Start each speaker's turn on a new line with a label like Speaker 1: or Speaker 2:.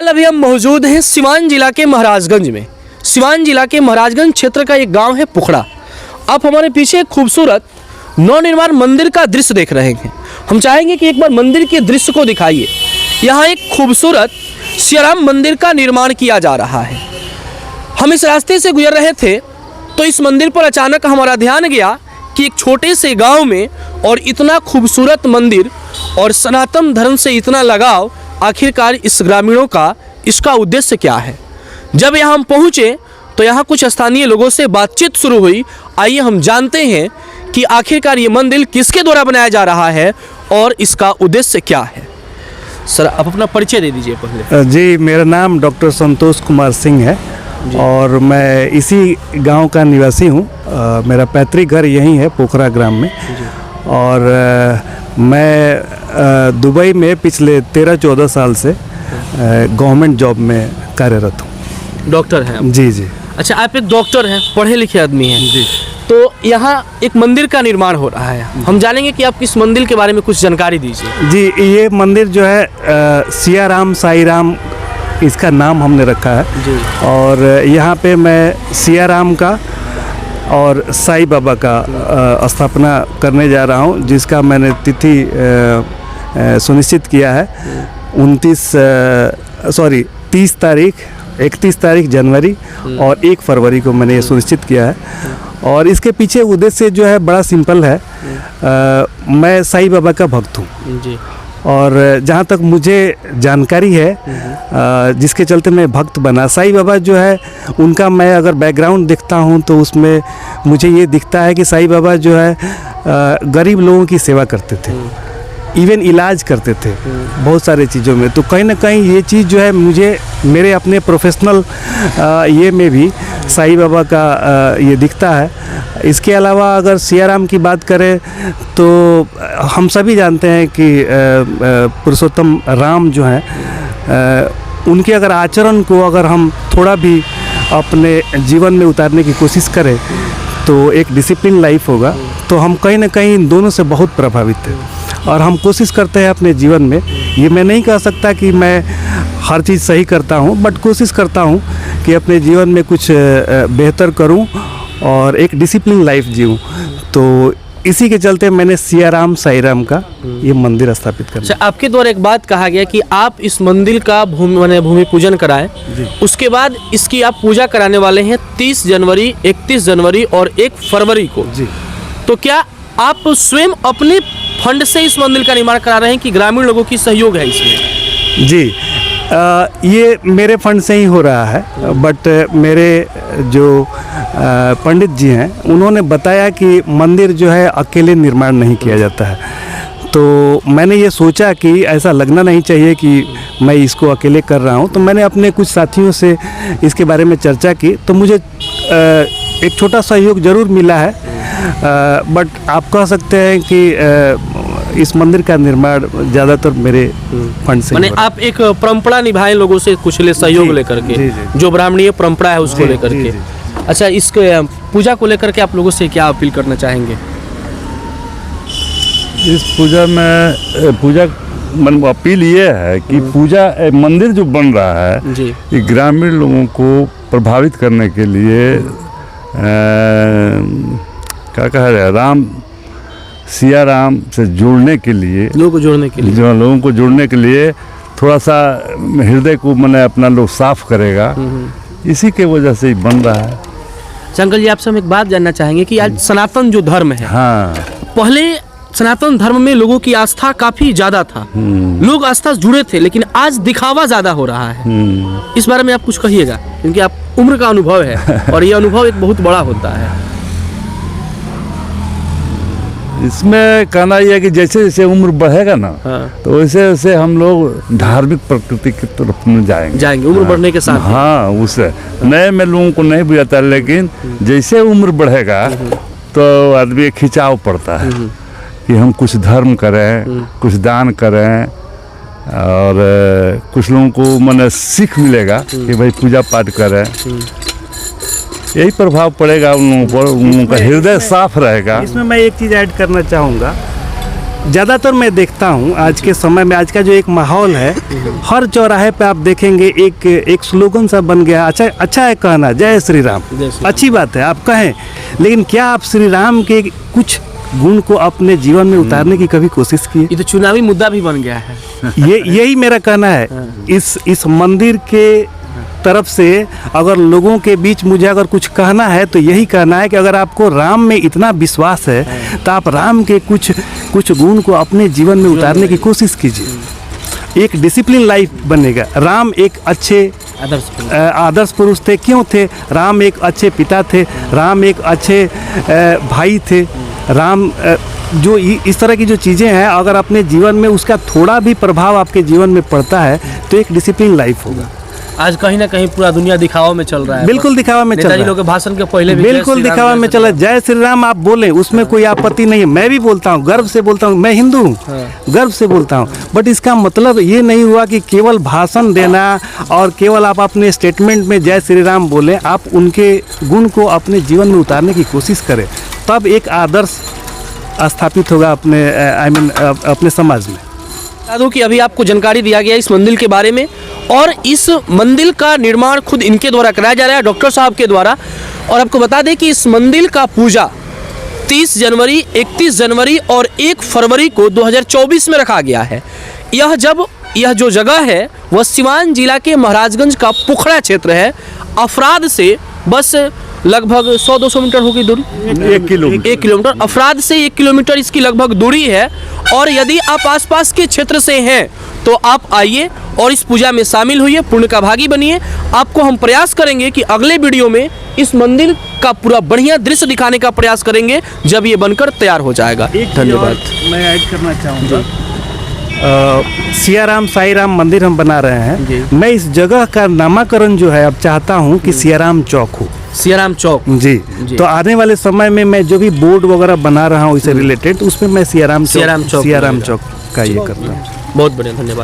Speaker 1: अभी हम मौजूद हैं सिवान जिला के महाराजगंज में। सिवान जिला के महाराजगंज क्षेत्र का एक गांव है पुखड़ा। आप हमारे पीछे एक खूबसूरत नवनिर्माण मंदिर का दृश्य देख रहे हैं। हम चाहेंगे कि एक बार मंदिर के दृश्य को दिखाइए। यहाँ एक खूबसूरत सियाराम मंदिर का निर्माण किया जा रहा है। हम इस रास्ते से गुजर रहे थे तो इस मंदिर पर अचानक हमारा ध्यान गया कि एक छोटे से गांव में और इतना खूबसूरत मंदिर और सनातन धर्म से इतना लगाव, आखिरकार इस ग्रामीणों का इसका उद्देश्य क्या है। जब यहाँ हम पहुँचे तो यहाँ कुछ स्थानीय लोगों से बातचीत शुरू हुई। आइए हम जानते हैं कि आखिरकार ये मंदिर किसके द्वारा बनाया जा रहा है और इसका उद्देश्य क्या है। सर, आप अपना परिचय दे दीजिए पहले।
Speaker 2: जी, मेरा नाम डॉक्टर संतोष कुमार सिंह है और मैं इसी गांव का निवासी हूं। मेरा पैतृक घर यहीं है पोखरा ग्राम में। और मैं दुबई में पिछले 13-14 साल से गवर्नमेंट जॉब में कार्यरत हूं।
Speaker 1: डॉक्टर हैं?
Speaker 2: जी जी।
Speaker 1: अच्छा, आप एक डॉक्टर हैं, पढ़े लिखे आदमी हैं
Speaker 2: जी।
Speaker 1: तो यहाँ एक मंदिर का निर्माण हो रहा है। हम जानेंगे कि आप इस मंदिर के बारे में कुछ जानकारी दीजिए।
Speaker 2: जी, ये मंदिर जो है सियाराम साई राम इसका नाम हमने रखा है
Speaker 1: जी।
Speaker 2: और यहाँ पे मैं सियाराम का और साई बाबा का स्थापना करने जा रहा हूँ, जिसका मैंने तिथि सुनिश्चित किया है 31 तारीख जनवरी और 1 फरवरी को मैंने ये सुनिश्चित किया है। और इसके पीछे उद्देश्य जो है बड़ा सिंपल है। मैं साई बाबा का भक्त हूँ
Speaker 1: जी।
Speaker 2: और जहाँ तक मुझे जानकारी है जिसके चलते मैं भक्त बना, साई बाबा जो है उनका मैं अगर बैकग्राउंड देखता हूँ तो उसमें मुझे ये दिखता है कि साई बाबा जो है गरीब लोगों की सेवा करते थे, इवन इलाज करते थे बहुत सारे चीज़ों में। तो कहीं ना कहीं ये चीज़ जो है मुझे मेरे अपने प्रोफेशनल ये में भी साई बाबा का ये दिखता है। इसके अलावा अगर सियाराम की बात करें तो हम सभी जानते हैं कि पुरुषोत्तम राम जो हैं उनके अगर आचरण को अगर हम थोड़ा भी अपने जीवन में उतारने की कोशिश करें तो एक डिसिप्लिन लाइफ होगा। तो हम कहीं ना कहीं इन दोनों से बहुत प्रभावित हैं और हम कोशिश करते हैं अपने जीवन में। ये मैं नहीं कह सकता कि मैं हर चीज़ सही करता हूँ, बट कोशिश करता हूँ कि अपने जीवन में कुछ बेहतर करूँ और एक डिसिप्लिन लाइफ जीऊँ। तो इसी के चलते मैंने सियाराम साई राम का ये मंदिर स्थापित कर।
Speaker 1: अच्छा, आपके द्वारा एक बात कहा गया कि आप इस मंदिर का भूमि पूजन कराएं, उसके बाद इसकी आप पूजा कराने वाले हैं 30 जनवरी, 31 जनवरी और 1 फरवरी को जी। तो क्या आप स्वयं अपने फंड से इस मंदिर का निर्माण करा रहे हैं कि ग्रामीण लोगों की सहयोग है इसमें?
Speaker 2: जी, ये मेरे फंड से ही हो रहा है, बट मेरे जो पंडित जी हैं उन्होंने बताया कि मंदिर जो है अकेले निर्माण नहीं किया जाता है। तो मैंने ये सोचा कि ऐसा लगना नहीं चाहिए कि मैं इसको अकेले कर रहा हूँ। तो मैंने अपने कुछ साथियों से इसके बारे में चर्चा की तो मुझे एक छोटा सहयोग ज़रूर मिला है। बट आप कह सकते हैं कि इस मंदिर का निर्माण ज़्यादातर मेरे फंड से।
Speaker 1: माने आप एक परंपरा निभाएं लोगों से कुछ सहयोग लेकर के, जो ब्राह्मणीय परंपरा है उसको लेकर के। अच्छा, इस पूजा को लेकर के आप लोगों से क्या अपील करना चाहेंगे?
Speaker 3: इस पूजा मन अपील ये है कि पूजा मंदिर जो बन रहा है ये ग्रामीण लोगों को प्रभावित करने के लिए क्या कहा जाए, सियाराम से जोड़ने के लिए, लोगों को जोड़ने के लिए थोड़ा सा हृदय को मैंने अपना लोग साफ करेगा, इसी के वजह से ही बन रहा है।
Speaker 1: अंकल जी, आपसे हम एक बात जानना चाहेंगे कि आज सनातन जो धर्म है,
Speaker 3: हाँ,
Speaker 1: पहले सनातन धर्म में लोगों की आस्था काफी ज्यादा था, लोग आस्था से जुड़े थे, लेकिन आज दिखावा ज्यादा हो रहा है। इस बारे में आप कुछ कहिएगा, क्योंकि आप उम्र का अनुभव है और ये अनुभव एक बहुत बड़ा होता है।
Speaker 3: इसमें कहना यह है कि जैसे जैसे उम्र बढ़ेगा ना, तो वैसे वैसे हम लोग धार्मिक प्रकृति की तरफ में जाएंगे
Speaker 1: उम्र बढ़ने के साथ।
Speaker 3: हाँ, उससे नए में लोगों को नहीं बुझाता, लेकिन जैसे उम्र बढ़ेगा तो आदमी खिंचाव पड़ता है कि हम कुछ धर्म करें, कुछ दान करें और कुछ लोगों को मन सीख मिलेगा कि भाई पूजा पाठ करें। यही प्रभाव पड़ेगा उन लोगों पर, उन लोगों का हृदय साफ रहेगा।
Speaker 2: इसमें मैं एक चीज़ ऐड करना चाहूँगा। ज़्यादातर मैं देखता हूँ आज के समय में, आज का जो एक माहौल है, हर चौराहे पे आप देखेंगे एक स्लोगन सा बन गया। अच्छा है कहना जय श्री राम, अच्छी बात है आप कहें, लेकिन क्या आप श्री राम के कुछ गुण को अपने जीवन में उतारने की कभी कोशिश की?
Speaker 1: ये तो चुनावी मुद्दा भी बन गया है।
Speaker 2: यही मेरा कहना है। इस मंदिर के तरफ से अगर लोगों के बीच मुझे अगर कुछ कहना है तो यही कहना है कि अगर आपको राम में इतना विश्वास है तो आप राम के कुछ गुण को अपने जीवन में उतारने की कोशिश कीजिए। एक डिसिप्लिन लाइफ बनेगा। राम एक अच्छे आदर्श पुरुष थे। क्यों थे? राम एक अच्छे पिता थे, राम एक अच्छे भाई थे। राम जो इस तरह की जो चीज़ें हैं, अगर अपने जीवन में उसका थोड़ा भी प्रभाव आपके जीवन में पड़ता है तो एक डिसिप्लिन लाइफ होगा।
Speaker 1: आज कहीं ना कहीं पूरा दुनिया दिखावा में चल रहा है।
Speaker 2: बिल्कुल दिखावा में चल रहा है।
Speaker 1: नेताजी लोग के भाषण के पहले भी
Speaker 2: बिल्कुल दिखावा में चला। जय श्री राम आप बोलें, उसमें कोई आपत्ति नहीं है। मैं भी बोलता हूँ, गर्व से बोलता हूँ, मैं हिंदू हूँ, गर्व से बोलता हूँ। बट इसका मतलब ये नहीं हुआ कि केवल भाषण देना और केवल आप अपने स्टेटमेंट में जय श्री राम बोलें। आप उनके गुण को अपने जीवन में उतारने की कोशिश करें, तब एक आदर्श स्थापित होगा अपने समाज में।
Speaker 1: बता दूं कि अभी आपको जानकारी दिया गया इस मंदिर के बारे में, और इस मंदिर का निर्माण खुद इनके द्वारा कराया जा रहा है, डॉक्टर साहब के द्वारा। और आपको बता दें कि इस मंदिर का पूजा 30 जनवरी, 31 जनवरी और 1 फरवरी को 2024 में रखा गया है। यह जो जगह है वह सिवान जिला के महाराजगंज का पुखड़ा क्षेत्र है। अफराद से बस लगभग 100-200 मीटर होगी दूरी, 1 किलोमीटर। अफराद से 1 किलोमीटर इसकी लगभग दूरी है। और यदि आप आसपास के क्षेत्र से हैं तो आप आइए और इस पूजा में शामिल होइए, पुण्य का भागी बनिए। आपको हम प्रयास करेंगे कि अगले वीडियो में इस मंदिर का पूरा बढ़िया दृश्य दिखाने का प्रयास करेंगे जब ये बनकर तैयार हो जाएगा। धन्यवाद।
Speaker 2: मैं ऐड करना चाहूँगा, सियाराम साईराम मंदिर हम बना रहे हैं। मैं इस जगह का नामकरण जो है अब चाहता हूँ कि सियाराम चौक हो।
Speaker 1: सियाराम चौक
Speaker 2: जी। तो आने वाले समय में मैं जो भी बोर्ड वगैरह बना रहा हूँ इससे रिलेटेड, उसमें मैं सियाराम चौक का ये करता हूँ।
Speaker 1: बहुत बढ़िया, धन्यवाद।